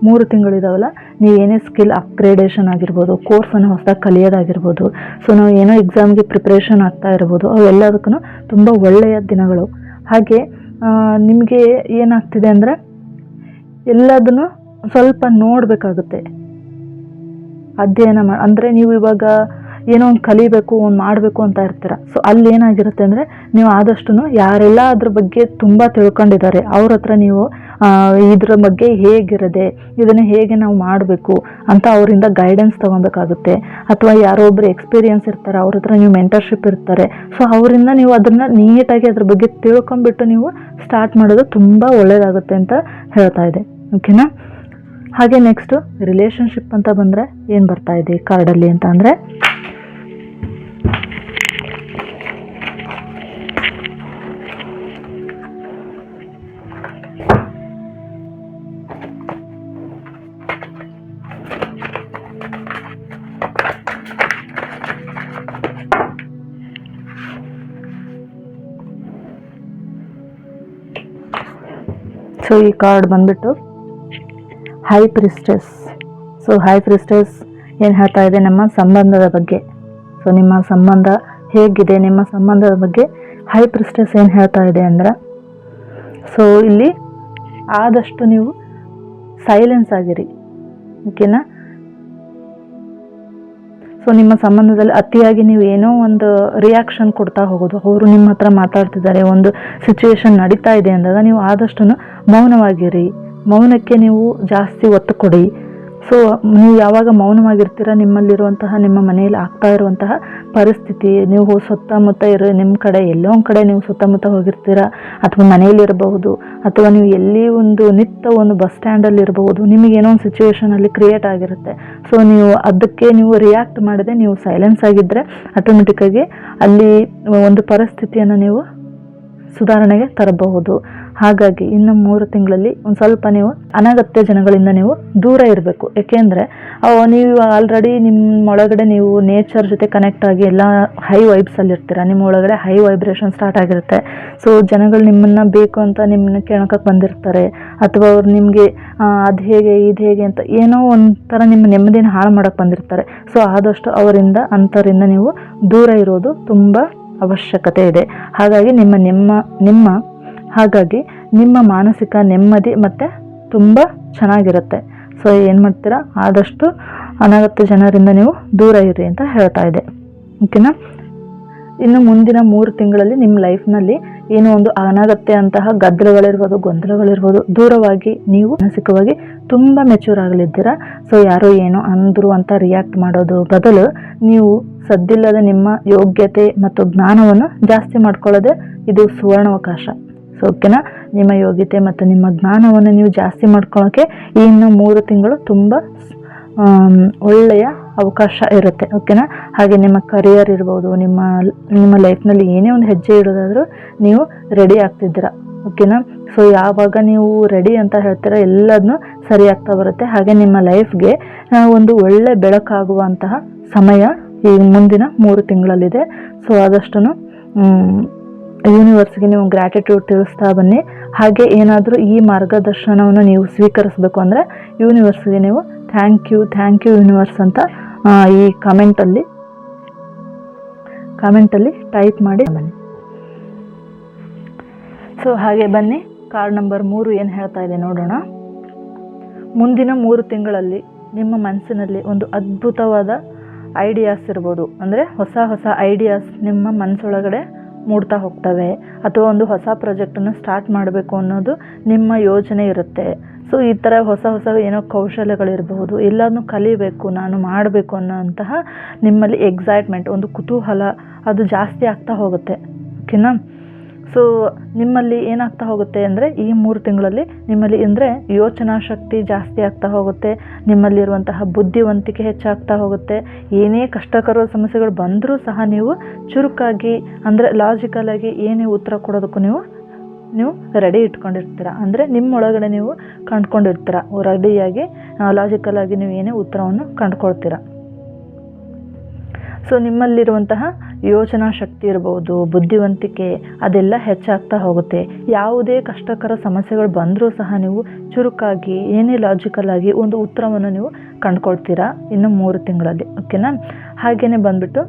3 ತಿಂಗಳಿದಾವಲ್ಲ, ನೀವು ಏನೇ ಸ್ಕಿಲ್ ಅಪ್ಗ್ರೇಡೇಷನ್ ಆಗಿರ್ಬೋದು, ಕೋರ್ಸನ್ನು ಹೊಸದಾಗಿ ಕಲಿಯೋದಾಗಿರ್ಬೋದು, ಸೊ ನಾವು ಏನೋ ಎಕ್ಸಾಮ್ಗೆ ಪ್ರಿಪ್ರೇಷನ್ ಆಗ್ತಾ ಇರ್ಬೋದು, ಅವೆಲ್ಲದಕ್ಕೂ ತುಂಬ ಒಳ್ಳೆಯ ದಿನಗಳು. ಹಾಗೆ ನಿಮಗೆ ಏನಾಗ್ತಿದೆ ಅಂದರೆ ಎಲ್ಲದನ್ನು ಸ್ವಲ್ಪ ನೋಡಬೇಕಾಗುತ್ತೆ, ಅಧ್ಯಯನ ಅಂದರೆ ನೀವು ಇವಾಗ ಏನೋ ಒಂದು ಕಲಿಬೇಕು, ಒಂದು ಮಾಡಬೇಕು ಅಂತ ಇರ್ತೀರ. ಸೊ ಅಲ್ಲಿ ಏನಾಗಿರುತ್ತೆ ಅಂದರೆ ನೀವು ಆದಷ್ಟು ಯಾರೆಲ್ಲ ಅದ್ರ ಬಗ್ಗೆ ತುಂಬ ತಿಳ್ಕೊಂಡಿದ್ದಾರೆ ಅವ್ರ ಹತ್ರ ನೀವು ಇದ್ರ ಬಗ್ಗೆ ಹೇಗಿರದೆ, ಇದನ್ನು ಹೇಗೆ ನಾವು ಮಾಡಬೇಕು ಅಂತ ಅವರಿಂದ ಗೈಡೆನ್ಸ್ ತೊಗೊಬೇಕಾಗುತ್ತೆ. ಅಥವಾ ಯಾರೋ ಒಬ್ಬರು ಎಕ್ಸ್ಪೀರಿಯನ್ಸ್ ಇರ್ತಾರೆ, ಅವ್ರ ಹತ್ರ ನೀವು ಮೆಂಟರ್ಶಿಪ್ ಇರ್ತಾರೆ. ಸೊ ಅವರಿಂದ ನೀವು ಅದನ್ನು ನೀಟಾಗಿ ಅದ್ರ ಬಗ್ಗೆ ತಿಳ್ಕೊಂಬಿಟ್ಟು ನೀವು ಸ್ಟಾರ್ಟ್ ಮಾಡೋದು ತುಂಬ ಒಳ್ಳೆಯದಾಗುತ್ತೆ ಅಂತ ಹೇಳ್ತಾ ಇದೆ. ಓಕೆನಾ? ಹಾಗೆ ನೆಕ್ಸ್ಟು ರಿಲೇಷನ್ಶಿಪ್ ಅಂತ ಬಂದರೆ ಏನು ಬರ್ತಾ ಇದೆ ಕಾರ್ಡಲ್ಲಿ ಅಂತ ಅಂದರೆ, ಸೊ ಈ ಕಾರ್ಡ್ ಬಂದ್ಬಿಟ್ಟು ಹೈ ಪ್ರಿಸ್ಟೆಸ್. ಸೊ ಹೈ ಪ್ರಿಸ್ಟೆಸ್ ಏನು ಹೇಳ್ತಾ ಇದೆ ನಮ್ಮ ಸಂಬಂಧದ ಬಗ್ಗೆ. ಸೊ ನಿಮ್ಮ ಸಂಬಂಧ ಹೇಗಿದೆ, ನಿಮ್ಮ ಸಂಬಂಧದ ಬಗ್ಗೆ ಹೈ ಪ್ರಿಸ್ಟೆಸ್ ಏನು ಹೇಳ್ತಾ ಇದೆ ಅಂದರೆ, ಸೊ ಇಲ್ಲಿ ಆದಷ್ಟು ನೀವು ಸೈಲೆನ್ಸ್ ಆಗಿರಿ. ಓಕೆನಾ? ಸೊ ನಿಮ್ಮ ಸಂಬಂಧದಲ್ಲಿ ಅತಿಯಾಗಿ ನೀವು ಏನೋ ಒಂದು ರಿಯಾಕ್ಷನ್ ಕೊಡ್ತಾ ಹೋಗೋದು, ಅವರು ನಿಮ್ಮ ಹತ್ರ ಮಾತಾಡ್ತಿದ್ದಾರೆ, ಒಂದು ಸಿಚುವೇಶನ್ ನಡೀತಾ ಇದೆ ಅಂದಾಗ ನೀವು ಆದಷ್ಟು ಮೌನವಾಗಿರಿ. ಮೌನಕ್ಕೆ ನೀವು ಜಾಸ್ತಿ ಒತ್ತು ಕೊಡಿ. ಸೊ ನೀವು ಯಾವಾಗ ಮೌನವಾಗಿರ್ತೀರ, ನಿಮ್ಮಲ್ಲಿರುವಂತಹ, ನಿಮ್ಮ ಮನೆಯಲ್ಲಿ ಆಗ್ತಾ ಇರುವಂತಹ ಪರಿಸ್ಥಿತಿ, ನೀವು ಸುತ್ತಮುತ್ತ ನಿಮ್ಮ ಕಡೆ ಎಲ್ಲೋ ಒಂದು ಕಡೆ ನೀವು ಸುತ್ತಮುತ್ತ ಹೋಗಿರ್ತೀರ, ಅಥವಾ ಮನೆಯಲ್ಲಿರಬಹುದು, ಅಥವಾ ನೀವು ಎಲ್ಲಿ ಒಂದು ಬಸ್ ಸ್ಟ್ಯಾಂಡಲ್ಲಿ ಇರಬಹುದು, ನಿಮಗೇನೋ ಒಂದು ಸಿಚುವೇಶನಲ್ಲಿ ಕ್ರಿಯೇಟ್ ಆಗಿರುತ್ತೆ. ಸೊ ನೀವು ಅದಕ್ಕೆ ನೀವು ರಿಯಾಕ್ಟ್ ಮಾಡದೆ ನೀವು ಸೈಲೆನ್ಸ್ ಆಗಿದ್ದರೆ ಆಟೋಮೆಟಿಕ್ಕಾಗಿ ಅಲ್ಲಿ ಒಂದು ಪರಿಸ್ಥಿತಿಯನ್ನು ನೀವು ಸುಧಾರಣೆಗೆ ತರಬಹುದು. ಹಾಗಾಗಿ ಇನ್ನು 3 ತಿಂಗಳಲ್ಲಿ ಒಂದು ಸ್ವಲ್ಪ ನೀವು ಅನಗತ್ಯ ಜನಗಳಿಂದ ನೀವು ದೂರ ಇರಬೇಕು. ಏಕೆಂದರೆ ನೀವು ಆಲ್ರೆಡಿ ನಿಮ್ಮೊಳಗಡೆ ನೀವು ನೇಚರ್ ಜೊತೆ ಕನೆಕ್ಟ್ ಆಗಿ ಎಲ್ಲ ಹೈ ವೈಬ್ಸಲ್ಲಿ ಇರ್ತೀರ, ನಿಮ್ಮ ಒಳಗಡೆ ಹೈ ವೈಬ್ರೇಷನ್ ಸ್ಟಾರ್ಟ್ ಆಗಿರುತ್ತೆ. ಸೊ ಜನಗಳು ನಿಮ್ಮನ್ನು ಬೇಕು ಅಂತ ನಿಮ್ಮನ್ನ ಕೇಳೋಕ್ಕೆ ಬಂದಿರ್ತಾರೆ, ಅಥವಾ ಅವ್ರು ನಿಮಗೆ ಅದು ಹೇಗೆ ಇದು ಹೇಗೆ ಅಂತ ಏನೋ ಒಂಥರ ನಿಮ್ಮ ನೆಮ್ಮದಿನ ಹಾಳು ಮಾಡೋಕ್ಕೆ ಬಂದಿರ್ತಾರೆ. ಸೊ ಆದಷ್ಟು ಅಂಥವರಿಂದ ನೀವು ದೂರ ಇರೋದು ತುಂಬ ಅವಶ್ಯಕತೆ ಇದೆ. ಹಾಗಾಗಿ ನಿಮ್ಮ ಮಾನಸಿಕ ನೆಮ್ಮದಿ ಮತ್ತು ತುಂಬ ಚೆನ್ನಾಗಿರುತ್ತೆ. ಸೊ ಏನು ಮಾಡ್ತೀರಾ, ಆದಷ್ಟು ಅನಗತ್ಯ ಜನರಿಂದ ನೀವು ದೂರ ಇರಿ ಅಂತ ಹೇಳ್ತಾ ಇದೆ. ಓಕೆನಾ? ಇನ್ನು ಮುಂದಿನ 3 ತಿಂಗಳಲ್ಲಿ ನಿಮ್ಮ ಲೈಫ್ನಲ್ಲಿ ಏನೋ ಒಂದು ಅನಗತ್ಯ ಅಂತಹ ಗದ್ದಲಗಳಿರ್ಬೋದು, ಗೊಂದಲಗಳಿರ್ಬೋದು, ದೂರವಾಗಿ ನೀವು ಮಾನಸಿಕವಾಗಿ ತುಂಬ ಮೆಚೂರ್ ಆಗಲಿದ್ದೀರಾ. ಸೊ ಯಾರೋ ಏನೋ ಅಂದರು ಅಂತ ರಿಯಾಕ್ಟ್ ಮಾಡೋದು ಬದಲು ನೀವು ಸದ್ದಿಲ್ಲದ ನಿಮ್ಮ ಯೋಗ್ಯತೆ ಮತ್ತು ಜ್ಞಾನವನ್ನು ಜಾಸ್ತಿ ಮಾಡ್ಕೊಳ್ಳೋದೇ ಇದು ಸುವರ್ಣಾವಕಾಶ. ಸೊ ಓಕೆನಾ? ನಿಮ್ಮ ಯೋಗ್ಯತೆ ಮತ್ತು ನಿಮ್ಮ ಜ್ಞಾನವನ್ನು ನೀವು ಜಾಸ್ತಿ ಮಾಡ್ಕೊಳ್ಳೋಕ್ಕೆ ಇನ್ನು 3 ತಿಂಗಳು ತುಂಬ ಒಳ್ಳೆಯ ಅವಕಾಶ ಇರುತ್ತೆ. ಓಕೆನಾ? ಹಾಗೆ ನಿಮ್ಮ ಕರಿಯರ್ ಇರ್ಬೋದು, ನಿಮ್ಮ ಲೈಫ್ನಲ್ಲಿ ಏನೇ ಒಂದು ಹೆಜ್ಜೆ ಇಡೋದಾದರೂ ನೀವು ರೆಡಿ ಆಗ್ತಿದ್ದೀರಾ. ಓಕೆನಾ? ಸೊ ಯಾವಾಗ ನೀವು ರೆಡಿ ಅಂತ ಹೇಳ್ತೀರಾ ಎಲ್ಲದನ್ನೂ ಸರಿ ಆಗ್ತಾ ಬರುತ್ತೆ. ಹಾಗೆ ನಿಮ್ಮ ಲೈಫ್ಗೆ ಒಂದು ಒಳ್ಳೆ ಬೆಳಕಾಗುವಂತಹ ಸಮಯ ಈ ಮುಂದಿನ 3 ತಿಂಗಳಲ್ಲಿದೆ. ಸೊ ಆದಷ್ಟು ಯೂನಿವರ್ಸ್ಗೆ ನೀವು ಗ್ರ್ಯಾಟಿಟ್ಯೂಡ್ ತಿಳಿಸ್ತಾ ಬನ್ನಿ. ಹಾಗೆ ಏನಾದರೂ ಈ ಮಾರ್ಗದರ್ಶನವನ್ನು ನೀವು ಸ್ವೀಕರಿಸಬೇಕು ಅಂದರೆ ಯೂನಿವರ್ಸ್ಗೆ ನೀವು ಥ್ಯಾಂಕ್ ಯು ಯೂನಿವರ್ಸ್ ಅಂತ ಈ ಕಮೆಂಟಲ್ಲಿ ಟೈಪ್ ಮಾಡಿ ಬನ್ನಿ. ಸೊ ಹಾಗೆ ಬನ್ನಿ, ಕಾರ್ಡ್ ನಂಬರ್ 3 ಏನು ಹೇಳ್ತಾ ಇದೆ ನೋಡೋಣ. ಮುಂದಿನ 3 ತಿಂಗಳಲ್ಲಿ ನಿಮ್ಮ ಮನಸ್ಸಿನಲ್ಲಿ ಒಂದು ಅದ್ಭುತವಾದ ಐಡಿಯಾಸ್ ಇರ್ಬೋದು, ಅಂದರೆ ಹೊಸ ಐಡಿಯಾಸ್ ನಿಮ್ಮ ಮನಸ್ಸೊಳಗಡೆ ಮೂಡ್ತಾ ಹೋಗ್ತವೆ, ಅಥವಾ ಒಂದು ಹೊಸ ಪ್ರಾಜೆಕ್ಟನ್ನು ಸ್ಟಾರ್ಟ್ ಮಾಡಬೇಕು ಅನ್ನೋದು ನಿಮ್ಮ ಯೋಚನೆ ಇರುತ್ತೆ. ಸೊ ಈ ಥರ ಹೊಸ ಏನೋ ಕೌಶಲ್ಯಗಳಿರಬಹುದು, ಎಲ್ಲದನ್ನೂ ಕಲಿಬೇಕು, ನಾನು ಮಾಡಬೇಕು ಅನ್ನೋಂತಹ ನಿಮ್ಮಲ್ಲಿ ಎಕ್ಸೈಟ್ಮೆಂಟ್, ಒಂದು ಕುತೂಹಲ ಅದು ಜಾಸ್ತಿ ಆಗ್ತಾ ಹೋಗುತ್ತೆ. ಓಕೆನಾ? ಸೊ ನಿಮ್ಮಲ್ಲಿ ಏನಾಗ್ತಾ ಹೋಗುತ್ತೆ ಅಂದರೆ ಈ 3 ತಿಂಗಳಲ್ಲಿ ನಿಮ್ಮಲ್ಲಿ ಅಂದರೆ ಯೋಚನಾ ಶಕ್ತಿ ಜಾಸ್ತಿ ಆಗ್ತಾ ಹೋಗುತ್ತೆ, ನಿಮ್ಮಲ್ಲಿರುವಂತಹ ಬುದ್ಧಿವಂತಿಕೆ ಹೆಚ್ಚಾಗ್ತಾ ಹೋಗುತ್ತೆ. ಏನೇ ಕಷ್ಟಕರ ಸಮಸ್ಯೆಗಳು ಬಂದರೂ ಸಹ ನೀವು ಚುರುಕಾಗಿ, ಅಂದರೆ ಲಾಜಿಕಲಾಗಿ ಏನೇ ಉತ್ತರ ಕೊಡೋದಕ್ಕೂ ನೀವು ರೆಡಿ ಇಟ್ಕೊಂಡಿರ್ತೀರ. ಅಂದರೆ ನಿಮ್ಮೊಳಗಡೆ ನೀವು ಕಂಡುಕೊಂಡಿರ್ತೀರ, ರೆಡಿಯಾಗಿ ಲಾಜಿಕಲಾಗಿ ನೀವು ಏನೇ ಉತ್ತರವನ್ನು ಕಂಡುಕೊಳ್ತೀರ. ಸೊ ನಿಮ್ಮಲ್ಲಿರುವಂತಹ ಯೋಚನಾ ಶಕ್ತಿ ಇರ್ಬೋದು, ಬುದ್ಧಿವಂತಿಕೆ ಅದೆಲ್ಲ ಹೆಚ್ಚಾಗ್ತಾ ಹೋಗುತ್ತೆ. ಯಾವುದೇ ಕಷ್ಟಕರ ಸಮಸ್ಯೆಗಳು ಬಂದರೂ ಸಹ ನೀವು ಚುರುಕಾಗಿ ಏನೇ ಲಾಜಿಕಲ್ ಆಗಿ ಒಂದು ಉತ್ತರವನ್ನು ನೀವು ಕಂಡುಕೊಳ್ತೀರಾ ಇನ್ನು 3 ತಿಂಗಳಲ್ಲಿ. ಓಕೆನಾ? ಹಾಗೆಯೇ ಬಂದುಬಿಟ್ಟು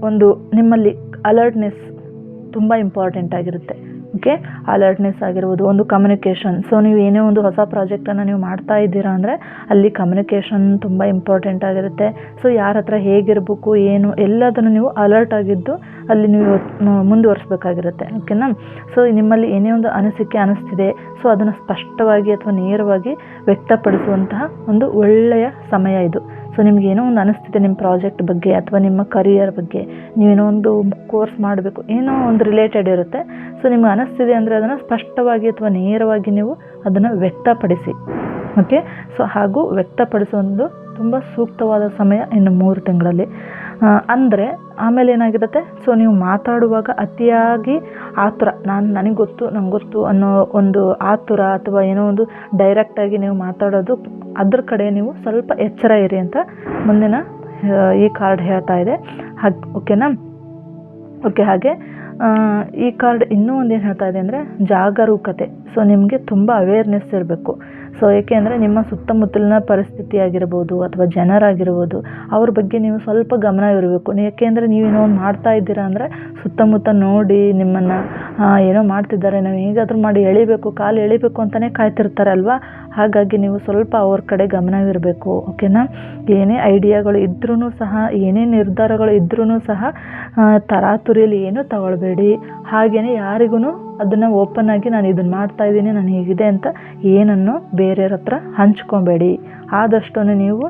ಒಂದು ನಿಮ್ಮಲ್ಲಿ ಅಲರ್ಟ್ನೆಸ್ ತುಂಬ ಇಂಪಾರ್ಟೆಂಟ್ ಆಗಿರುತ್ತೆ. ಓಕೆ, ಅಲರ್ಟ್ನೆಸ್ ಆಗಿರ್ಬೋದು, ಒಂದು ಕಮ್ಯುನಿಕೇಷನ್. ಸೊ ನೀವು ಏನೇ ಒಂದು ಹೊಸ ಪ್ರಾಜೆಕ್ಟನ್ನು ನೀವು ಮಾಡ್ತಾ ಇದ್ದೀರಾ ಅಂದರೆ ಅಲ್ಲಿ ಕಮ್ಯುನಿಕೇಷನ್ ತುಂಬ ಇಂಪಾರ್ಟೆಂಟ್ ಆಗಿರುತ್ತೆ. ಸೊ ಯಾರ ಹತ್ರ ಹೇಗಿರಬೇಕು ಏನು ಎಲ್ಲದನ್ನು ನೀವು ಅಲರ್ಟ್ ಆಗಿದ್ದು ಅಲ್ಲಿ ನೀವು ಮುಂದುವರಿಸ್ಬೇಕಾಗಿರುತ್ತೆ. ಓಕೆನಾ? ಸೊ ನಿಮ್ಮಲ್ಲಿ ಏನೇ ಒಂದು ಅನಿಸ್ತಿದೆ, ಸೊ ಅದನ್ನು ಸ್ಪಷ್ಟವಾಗಿ ಅಥವಾ ನೇರವಾಗಿ ವ್ಯಕ್ತಪಡಿಸುವಂತಹ ಒಂದು ಒಳ್ಳೆಯ ಸಮಯ ಇದು. ಸೊ ನಿಮ್ಗೆ ಏನೋ ಒಂದು ಅನಿಸ್ತಿದೆ ನಿಮ್ಮ ಪ್ರಾಜೆಕ್ಟ್ ಬಗ್ಗೆ ಅಥವಾ ನಿಮ್ಮ ಕರಿಯರ್ ಬಗ್ಗೆ, ನೀವೇನೋ ಒಂದು ಕೋರ್ಸ್ ಮಾಡಬೇಕು, ಏನೋ ಒಂದು ರಿಲೇಟೆಡ್ ಇರುತ್ತೆ. ಸೊ ನಿಮ್ಗೆ ಅನಿಸ್ತಿದೆ ಅಂದರೆ ಅದನ್ನು ಸ್ಪಷ್ಟವಾಗಿ ಅಥವಾ ನೇರವಾಗಿ ನೀವು ಅದನ್ನು ವ್ಯಕ್ತಪಡಿಸಿ. ಓಕೆ, ಸೊ ಹಾಗೂ ವ್ಯಕ್ತಪಡಿಸೋದು ತುಂಬ ಸೂಕ್ತವಾದ ಸಮಯ ಇನ್ನು 3 ತಿಂಗಳಲ್ಲಿ. ಅಂದರೆ ಆಮೇಲೆ ಏನಾಗಿರುತ್ತೆ, ಸೊ ನೀವು ಮಾತಾಡುವಾಗ ಅತಿಯಾಗಿ ಆತುರ, ನನಗೆ ಗೊತ್ತು ನಂಗೆ ಗೊತ್ತು ಅನ್ನೋ ಒಂದು ಆತುರ ಅಥವಾ ಏನೋ ಒಂದು ಡೈರೆಕ್ಟಾಗಿ ನೀವು ಮಾತಾಡೋದು, ಅದ್ರ ಕಡೆ ನೀವು ಸ್ವಲ್ಪ ಎಚ್ಚರ ಇರಿ ಅಂತ ಮುಂದಿನ ಈ ಕಾರ್ಡ್ ಹೇಳ್ತಾ ಇದೆ. ಓಕೆನಾ? ಓಕೆ, ಹಾಗೆ ಈ ಕಾರ್ಡ್ ಇನ್ನೂ ಒಂದೇನು ಹೇಳ್ತಾ ಇದೆ ಅಂದರೆ ಜಾಗರೂಕತೆ. ಸೊ ನಿಮಗೆ ತುಂಬ ಅವೇರ್ನೆಸ್ ಇರಬೇಕು. ಸೊ ಏಕೆಂದರೆ ನಿಮ್ಮ ಸುತ್ತಮುತ್ತಲಿನ ಪರಿಸ್ಥಿತಿ ಆಗಿರ್ಬೋದು ಅಥವಾ ಜನರಾಗಿರ್ಬೋದು, ಅವ್ರ ಬಗ್ಗೆ ನೀವು ಸ್ವಲ್ಪ ಗಮನ ಇರಬೇಕು. ಏಕೆಂದರೆ ನೀವೇನೋ ಒಂದು ಮಾಡ್ತಾ ಇದ್ದೀರಾ ಅಂದರೆ ಸುತ್ತಮುತ್ತ ನೋಡಿ ನಿಮ್ಮನ್ನು ಏನೋ ಮಾಡ್ತಿದ್ದಾರೆ, ನಾವು ಹೇಗಾದರೂ ಮಾಡಿ ಎಳಿಬೇಕು, ಕಾಲು ಎಳಿಬೇಕು ಅಂತಲೇ ಕಾಯ್ತಿರ್ತಾರೆ ಅಲ್ವಾ. ಹಾಗಾಗಿ ನೀವು ಸ್ವಲ್ಪ ಅವ್ರ ಕಡೆ ಗಮನವಿರಬೇಕು. ಓಕೆನಾ? ಏನೇ ಐಡಿಯಾಗಳು ಇದ್ರೂ ಸಹ, ಏನೇ ನಿರ್ಧಾರಗಳು ಇದ್ರೂ ಸಹ ತರಾತುರಿಯಲ್ಲಿ ಏನೂ ತಗೊಳ್ಬೇಡಿ. ಹಾಗೆಯೇ ಯಾರಿಗೂ ಅದನ್ನು ಓಪನ್ ಆಗಿ ನಾನು ಇದನ್ನು ಮಾಡ್ತಾ ಇದ್ದೀನಿ, ನಾನು ಹೀಗಿದೆ ಅಂತ ಏನನ್ನು ಬೇರೆಯವ್ರ ಹತ್ರ ಹಂಚ್ಕೊಬೇಡಿ. ಆದಷ್ಟು ನೀವು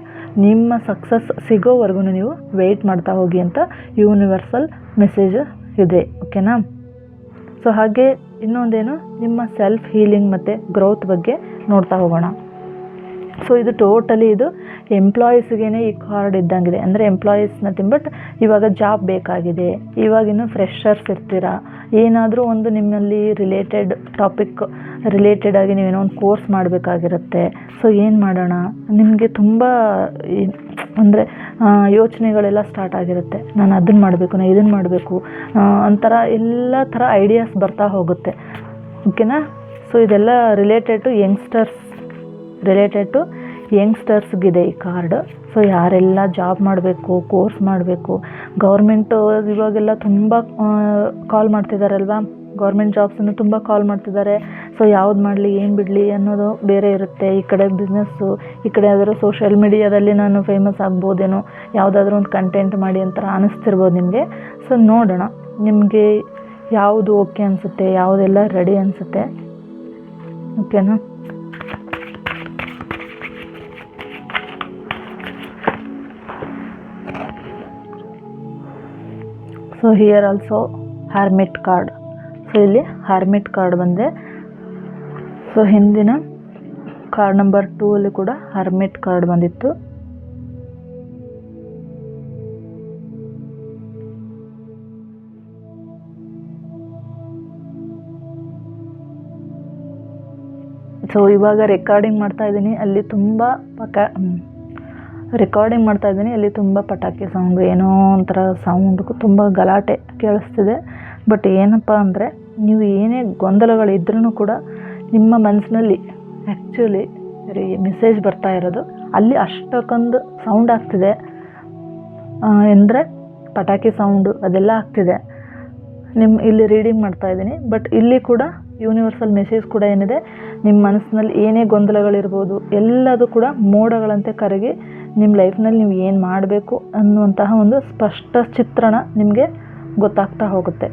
ನಿಮ್ಮ ಸಕ್ಸಸ್ ಸಿಗೋವರೆಗೂ ನೀವು ವೆಯ್ಟ್ ಮಾಡ್ತಾ ಹೋಗಿ ಅಂತ ಯೂನಿವರ್ಸಲ್ ಮೆಸೇಜ್ ಇದೆ. ಓಕೆನಾ? ಸೊ ಹಾಗೆ ಇನ್ನೊಂದೇನು, ನಿಮ್ಮ ಸೆಲ್ಫ್ ಹೀಲಿಂಗ್ ಮತ್ತು ಗ್ರೋತ್ ಬಗ್ಗೆ ನೋಡ್ತಾ ಹೋಗೋಣ. ಸೊ ಇದು ಟೋಟಲಿ ಇದು ಎಂಪ್ಲಾಯೀಸ್ಗೇ ಈ ಕಾರ್ಡ್ ಇದ್ದಂಗಿದೆ. ಅಂದರೆ ಎಂಪ್ಲಾಯೀಸ್ ನಥಿಂಗ್ ಬಟ್ ಇವಾಗ ಜಾಬ್ ಬೇಕಾಗಿದೆ, ಇವಾಗಿನ್ನು ಫ್ರೆಶರ್ಸ್ ಇರ್ತೀರಾ, ಏನಾದರೂ ಒಂದು ನಿಮ್ಮಲ್ಲಿ ರಿಲೇಟೆಡ್ ಟಾಪಿಕ್ ರಿಲೇಟೆಡ್ ಆಗಿ ನೀವೇನೋ ಒಂದು ಕೋರ್ಸ್ ಮಾಡಬೇಕಾಗಿರುತ್ತೆ. ಸೊ ಏನು ಮಾಡೋಣ, ನಿಮಗೆ ತುಂಬ ಅಂದರೆ ಯೋಚನೆಗಳೆಲ್ಲ ಸ್ಟಾರ್ಟ್ ಆಗಿರುತ್ತೆ. ನಾನು ಅದನ್ನು ಮಾಡಬೇಕು, ನಾನು ಇದನ್ನು ಮಾಡಬೇಕು, ಒಂಥರ ಎಲ್ಲ ಥರ ಐಡಿಯಾಸ್ ಬರ್ತಾ ಹೋಗುತ್ತೆ. ಓಕೆನಾ? ಸೊ ಇದೆಲ್ಲ ರಿಲೇಟೆಡ್ ಟು ಯಂಗ್ಸ್ಟರ್ಸ್ಗಿದೆ ಈ ಕಾರ್ಡ್. ಸೊ ಯಾರೆಲ್ಲ ಜಾಬ್ ಮಾಡಬೇಕು, ಕೋರ್ಸ್ ಮಾಡಬೇಕು, ಗೌರ್ಮೆಂಟು ಇವಾಗೆಲ್ಲ ತುಂಬ ಕಾಲ್ ಮಾಡ್ತಿದ್ದಾರಲ್ವಾ, ಗೌರ್ಮೆಂಟ್ ಜಾಬ್ಸನ್ನು ತುಂಬ ಕಾಲ್ ಮಾಡ್ತಿದ್ದಾರೆ. ಸೊ ಯಾವ್ದು ಮಾಡಲಿ ಏನು ಬಿಡಲಿ ಅನ್ನೋದು ಬೇರೆ ಇರುತ್ತೆ. ಈ ಕಡೆ ಬಿಸ್ನೆಸ್ಸು, ಈ ಕಡೆ ಯಾವ್ದಾದ್ರು ಸೋಷಿಯಲ್ ಮೀಡಿಯಾದಲ್ಲಿ ನಾನು ಫೇಮಸ್ ಆಗ್ಬೋದೇನೋ, ಯಾವುದಾದ್ರೂ ಒಂದು ಕಂಟೆಂಟ್ ಮಾಡಿ ಅಂತ ಅನ್ನಿಸ್ತಿರ್ಬೋದು ನಿಮಗೆ. ಸೊ ನೋಡೋಣ ನಿಮಗೆ ಯಾವುದು ಓಕೆ ಅನಿಸುತ್ತೆ, ಯಾವುದೆಲ್ಲ ರೆಡಿ ಅನಿಸುತ್ತೆ. ಓಕೆನಾ? So here also hermit card. So ಇಲ್ಲಿ ಹರ್ಮಿಟ್ ಕಾರ್ಡ್ ಬಂದೆ. ಸೊ ಹಿಂದಿನ ಕಾರ್ಡ್ ನಂಬರ್ 2 ಅಲ್ಲಿ ಕೂಡ ಹರ್ಮಿಟ್ ಕಾರ್ಡ್ ಬಂದಿತ್ತು. ಸೊ ಇವಾಗ ರೆಕಾರ್ಡಿಂಗ್ ಮಾಡ್ತಾ ಇದ್ದೀನಿ, ಅಲ್ಲಿ ತುಂಬ ಪಟಾಕಿ ಸೌಂಡು, ಏನೋ ಒಂಥರ ಸೌಂಡು, ತುಂಬ ಗಲಾಟೆ ಕೇಳಿಸ್ತಿದೆ. ಬಟ್ ಏನಪ್ಪ ಅಂದರೆ, ನೀವು ಏನೇ ಗೊಂದಲಗಳಿದ್ರೂ ಕೂಡ ನಿಮ್ಮ ಮನಸ್ಸಿನಲ್ಲಿ ಆ್ಯಕ್ಚುಲಿ ಮೆಸೇಜ್ ಬರ್ತಾ ಇರೋದು ಅಲ್ಲಿ ಅಷ್ಟಕ್ಕೊಂದು ಸೌಂಡ್ ಆಗ್ತಿದೆ ಅಂದರೆ ಪಟಾಕಿ ಸೌಂಡು ಅದೆಲ್ಲ ಆಗ್ತಿದೆ. ಇಲ್ಲಿ ರೀಡಿಂಗ್ ಮಾಡ್ತಾ ಇದ್ದೀನಿ, ಬಟ್ ಇಲ್ಲಿ ಕೂಡ ಯೂನಿವರ್ಸಲ್ ಮೆಸೇಜ್ ಕೂಡ ಏನಿದೆ, ನಿಮ್ಮ ಮನಸ್ಸಿನಲ್ಲಿ ಏನೇ ಗೊಂದಲಗಳಿರ್ಬೋದು ಎಲ್ಲದು ಕೂಡ ಮೋಡಗಳಂತೆ ಕರಗಿ ನಿಮ್ಮ ಲೈಫ್ನಲ್ಲಿ ನೀವು ಏನು ಮಾಡಬೇಕು ಅನ್ನುವಂತಹ ಒಂದು ಸ್ಪಷ್ಟ ಚಿತ್ರಣ ನಿಮಗೆ ಗೊತ್ತಾಗ್ತಾ ಹೋಗುತ್ತೆ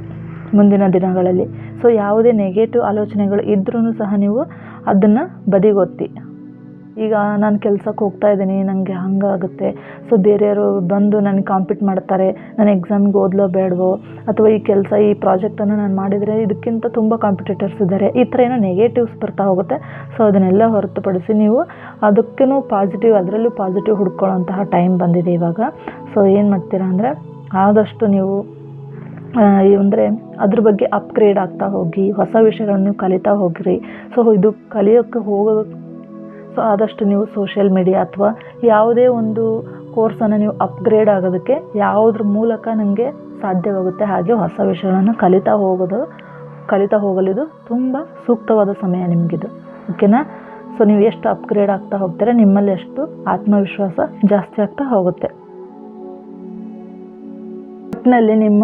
ಮುಂದಿನ ದಿನಗಳಲ್ಲಿ. ಸೊ ಯಾವುದೇ ನೆಗೆಟಿವ್ ಆಲೋಚನೆಗಳು ಇದ್ರೂ ಸಹ ನೀವು ಅದನ್ನು ಬದಿಗೊತ್ತಿ. ಈಗ ನಾನು ಕೆಲಸಕ್ಕೆ ಹೋಗ್ತಾ ಇದ್ದೀನಿ, ನನಗೆ ಹಂಗಾಗುತ್ತೆ, ಸೊ ಬೇರೆಯವರು ಬಂದು ನನಗೆ ಕಾಂಪೀಟ್ ಮಾಡ್ತಾರೆ, ನಾನು ಎಕ್ಸಾಮ್ಗೆ ಓದಲೋ ಬೇಡವೋ, ಅಥವಾ ಈ ಪ್ರಾಜೆಕ್ಟನ್ನು ನಾನು ಮಾಡಿದರೆ ಇದಕ್ಕಿಂತ ತುಂಬ ಕಾಂಪಿಟೇಟರ್ಸ್ ಇದ್ದಾರೆ, ಈ ಥರ ಏನೋ ನೆಗೆಟಿವ್ಸ್ ಬರ್ತಾ ಹೋಗುತ್ತೆ. ಸೊ ಅದನ್ನೆಲ್ಲ ಹೊರತುಪಡಿಸಿ ನೀವು ಅದಕ್ಕೂ ಪಾಸಿಟಿವ್, ಅದರಲ್ಲೂ ಪಾಸಿಟಿವ್ ಹುಡ್ಕೊಳ್ಳೋಂತಹ ಟೈಮ್ ಬಂದಿದೆ ಇವಾಗ. ಸೊ ಏನು ಮಾಡ್ತೀರಾ ಅಂದರೆ ಆದಷ್ಟು ನೀವು ಅಂದರೆ ಅದ್ರ ಬಗ್ಗೆ ಅಪ್ಗ್ರೇಡ್ ಆಗ್ತಾ ಹೋಗಿ, ಹೊಸ ವಿಷಯಗಳನ್ನು ಕಲಿತಾ ಹೋಗಿರಿ. ಸೊ ಇದು ಕಲಿಯೋಕ್ಕೆ ಹೋಗೋದು, ಸೊ ಆದಷ್ಟು ನೀವು ಸೋಷಿಯಲ್ ಮೀಡಿಯಾ ಅಥವಾ ಯಾವುದೇ ಒಂದು ಕೋರ್ಸನ್ನು ನೀವು ಅಪ್ಗ್ರೇಡ್ ಆಗೋದಕ್ಕೆ ಯಾವುದ್ರ ಮೂಲಕ ನಿಮಗೆ ಸಾಧ್ಯವಾಗುತ್ತೆ ಹಾಗೆ ಹೊಸ ವಿಷಯಗಳನ್ನು ಕಲಿತಾ ಹೋಗಲಿದು ತುಂಬ ಸೂಕ್ತವಾದ ಸಮಯ ನಿಮಗಿದು. ಓಕೆನಾ? ಸೊ ನೀವು ಎಷ್ಟು ಅಪ್ಗ್ರೇಡ್ ಆಗ್ತಾ ಹೋಗ್ತೀರಾ ನಿಮ್ಮಲ್ಲಿ ಎಷ್ಟು ಆತ್ಮವಿಶ್ವಾಸ ಜಾಸ್ತಿ ಆಗ್ತಾ ಹೋಗುತ್ತೆ. ಒಟ್ಟಿನಲ್ಲಿ ನಿಮ್ಮ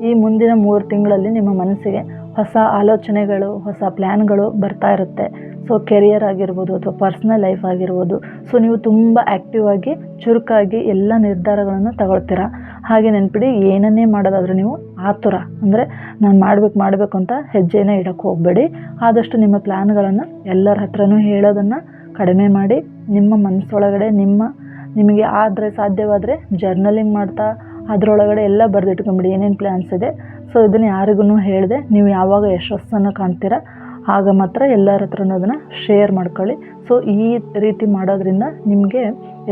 ಈ ಮುಂದಿನ 3 ತಿಂಗಳಲ್ಲಿ ನಿಮ್ಮ ಮನಸ್ಸಿಗೆ ಹೊಸ ಆಲೋಚನೆಗಳು, ಹೊಸ ಪ್ಲ್ಯಾನ್ಗಳು ಬರ್ತಾ ಇರುತ್ತೆ. ಸೊ ಕೆರಿಯರ್ ಆಗಿರ್ಬೋದು ಅಥವಾ ಪರ್ಸ್ನಲ್ ಲೈಫ್ ಆಗಿರ್ಬೋದು. ಸೊ ನೀವು ತುಂಬ ಆ್ಯಕ್ಟಿವ್ ಆಗಿ ಚುರುಕಾಗಿ ಎಲ್ಲ ನಿರ್ಧಾರಗಳನ್ನು ತಗೊಳ್ತೀರಾ. ಹಾಗೆ ನೆನ್ಪಿಡಿ, ಏನನ್ನೇ ಮಾಡೋದಾದರೂ ನೀವು ಆತುರ ಅಂದರೆ ನಾನು ಮಾಡಬೇಕು ಅಂತ ಹೆಜ್ಜೆನೇ ಇಡೋಕ್ಕೆ ಹೋಗಬೇಡಿ. ಆದಷ್ಟು ನಿಮ್ಮ ಪ್ಲ್ಯಾನ್ಗಳನ್ನು ಎಲ್ಲರ ಹತ್ರನೂ ಹೇಳೋದನ್ನು ಕಡಿಮೆ ಮಾಡಿ, ನಿಮ್ಮ ಮನಸ್ಸೊಳಗಡೆ ನಿಮಗೆ ಆದರೆ ಸಾಧ್ಯವಾದರೆ ಜರ್ನಲಿಂಗ್ ಮಾಡ್ತಾ ಅದರೊಳಗಡೆ ಎಲ್ಲ ಬರೆದಿಟ್ಕೊಂಬಿಡಿ ಏನೇನು ಪ್ಲ್ಯಾನ್ಸ್ ಇದೆ. ಸೊ ಇದನ್ನು ಯಾರಿಗೂ ಹೇಳಿದೆ ನೀವು ಯಾವಾಗ ಯಶಸ್ಸನ್ನು ಕಾಣ್ತೀರಾ ಆಗ ಮಾತ್ರ ಎಲ್ಲರ ಹತ್ರನೂ ಅದನ್ನು ಶೇರ್ ಮಾಡ್ಕೊಳ್ಳಿ. ಸೊ ಈ ರೀತಿ ಮಾಡೋದ್ರಿಂದ ನಿಮಗೆ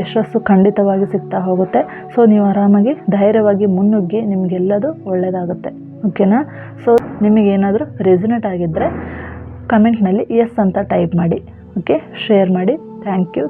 ಯಶಸ್ಸು ಖಂಡಿತವಾಗಿ ಸಿಗ್ತಾ ಹೋಗುತ್ತೆ. ಸೊ ನೀವು ಆರಾಮಾಗಿ ಧೈರ್ಯವಾಗಿ ಮುನ್ನುಗ್ಗಿ ನಿಮಗೆಲ್ಲದು ಒಳ್ಳೆಯದಾಗುತ್ತೆ. ಓಕೆನಾ? ಸೊ ನಿಮಗೇನಾದರೂ ರೆಸನೇಟ್ ಆಗಿದ್ದರೆ ಕಮೆಂಟ್ನಲ್ಲಿ ಎಸ್ ಅಂತ ಟೈಪ್ ಮಾಡಿ. ಓಕೆ, ಶೇರ್ ಮಾಡಿ. Thank you.